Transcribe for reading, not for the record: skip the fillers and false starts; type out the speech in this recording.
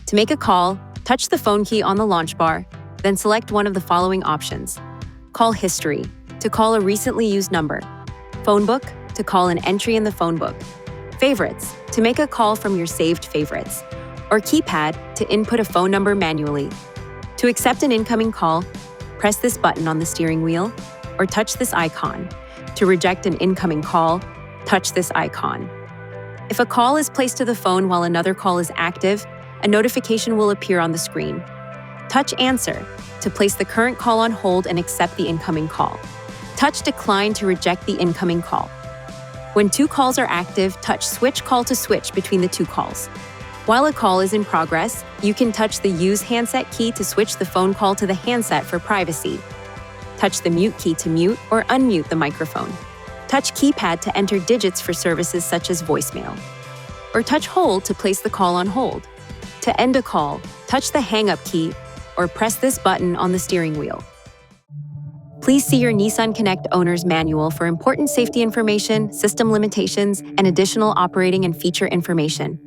To make a call, touch the phone key on the launch bar, then select one of the following options. Call history, to call a recently used number. Phone book, to call an entry in the phone book. Favorites, to make a call from your saved favorites. Or keypad, to input a phone number manually. To accept an incoming call, press this button on the steering wheel, or touch this icon. To reject an incoming call, touch this icon. If a call is placed to the phone while another call is active, a notification will appear on the screen. Touch Answer to place the current call on hold and accept the incoming call. Touch Decline to reject the incoming call. When two calls are active, touch Switch Call to switch between the two calls. While a call is in progress, you can touch the Use Handset key to switch the phone call to the handset for privacy. Touch the Mute key to mute or unmute the microphone. Touch Keypad to enter digits for services such as voicemail. Or touch Hold to place the call on hold. To end a call, touch the Hang Up key or press this button on the steering wheel. Please see your Nissan Connect owner's manual for important safety information, system limitations, and additional operating and feature information.